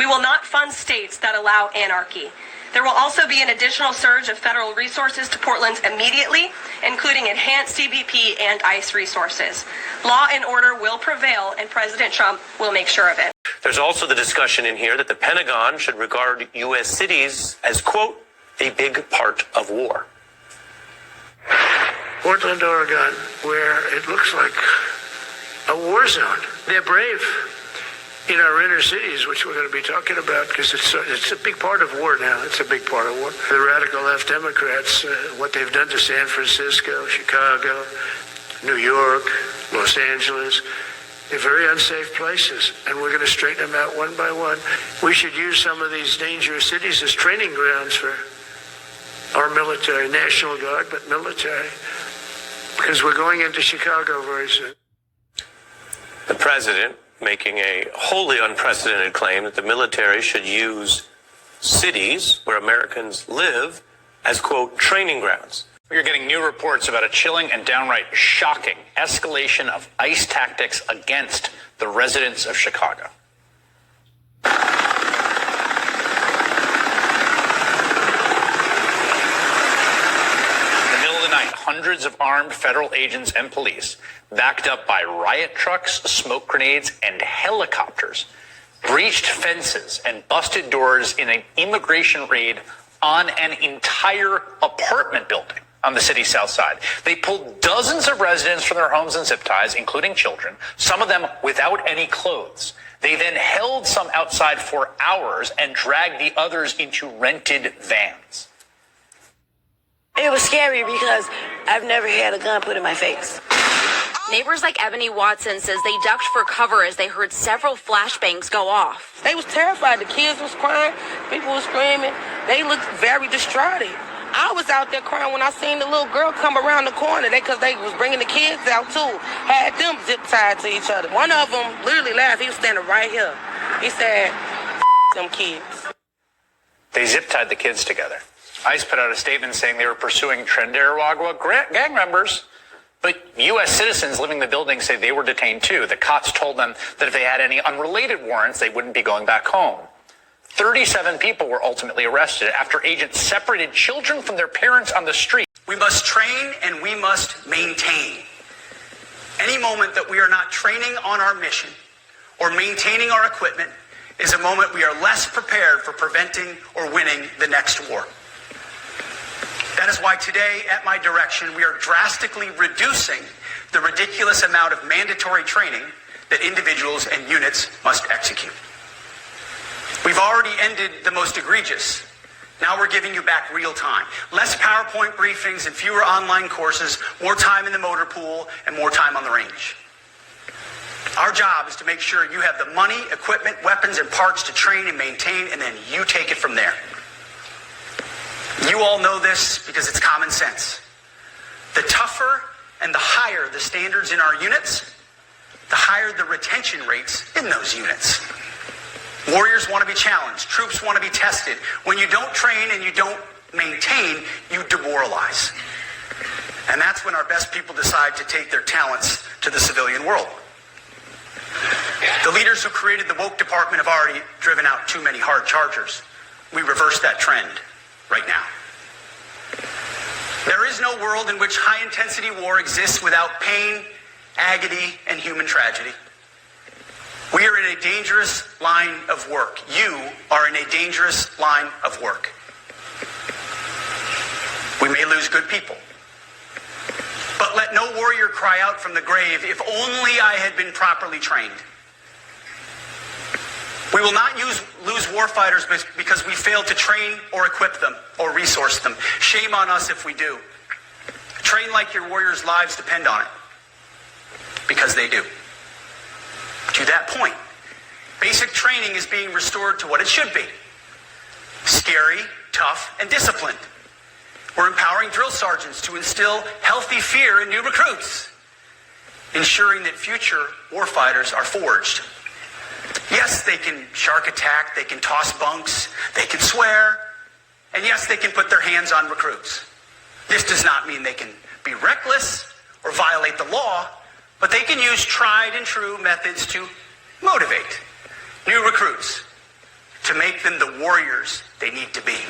We will not fund states that allow anarchy. There will also be an additional surge of federal resources to Portland immediately, including enhanced CBP and ICE resources. Law and order will prevail, and President Trump will make sure of it. There's also the discussion in here that the Pentagon should regard U.S. cities as, quote, a big part of war. Portland, Oregon, where it looks like a war zone. They're brave in our inner cities, which we're going to be talking about, because it's a big part of war now. It's a big part of war. The radical left Democrats, what they've done to San Francisco, Chicago, New York, Los Angeles, they're very unsafe places, and we're going to straighten them out one by one. We should use some of these dangerous cities as training grounds for our military, National Guard, but military, because we're going into Chicago very soon. The president making a wholly unprecedented claim that the military should use cities where Americans live as, quote, training grounds. We are getting new reports about a chilling and downright shocking escalation of ICE tactics against the residents of Chicago. Hundreds of armed federal agents and police, backed up by riot trucks, smoke grenades, and helicopters, breached fences and busted doors in an immigration raid on an entire apartment building on the city's south side. They pulled dozens of residents from their homes and zip ties, including children, some of them without any clothes. They then held some outside for hours and dragged the others into rented vans. It was scary because I've never had a gun put in my face. Neighbors like Ebony Watson says they ducked for cover as they heard several flashbangs go off. They was terrified. The kids was crying. People was screaming. They looked very distraught. I was out there crying when I seen the little girl come around the corner. Because they was bringing the kids out too. Had them zip tied to each other. One of them literally laughed. He was standing right here. He said, them kids. They zip tied the kids together. ICE put out a statement saying they were pursuing Trinidad gang members, but U.S. citizens living in the building say they were detained too. The cops told them that if they had any unrelated warrants, they wouldn't be going back home. 37 people were ultimately arrested after agents separated children from their parents on the street. We must train and we must maintain. Any moment that we are not training on our mission or maintaining our equipment is a moment we are less prepared for preventing or winning the next war. That is why today, at my direction, we are drastically reducing the ridiculous amount of mandatory training that individuals and units must execute. We've already ended the most egregious. Now we're giving you back real time. Less PowerPoint briefings and fewer online courses, more time in the motor pool, and more time on the range. Our job is to make sure you have the money, equipment, weapons, and parts to train and maintain, and then you take it from there. You all know this because it's common sense. The tougher and the higher the standards in our units, the higher the retention rates in those units. Warriors want to be challenged. Troops want to be tested. When you don't train and you don't maintain, you demoralize. And that's when our best people decide to take their talents to the civilian world. The leaders who created the woke department have already driven out too many hard chargers. We reverse that trend right now. There is no world in which high-intensity war exists without pain, agony, and human tragedy. We are in a dangerous line of work. You are in a dangerous line of work. We may lose good people. But let no warrior cry out from the grave, if only I had been properly trained. We will not lose warfighters because we failed to train or equip them or resource them. Shame on us if we do. Train like your warriors' lives depend on it. Because they do. To that point, basic training is being restored to what it should be. Scary, tough, and disciplined. We're empowering drill sergeants to instill healthy fear in new recruits, ensuring that future warfighters are forged. Yes, they can shark attack, they can toss bunks, they can swear, and yes, they can put their hands on recruits. This does not mean they can be reckless or violate the law, but they can use tried and true methods to motivate new recruits, to make them the warriors they need to be.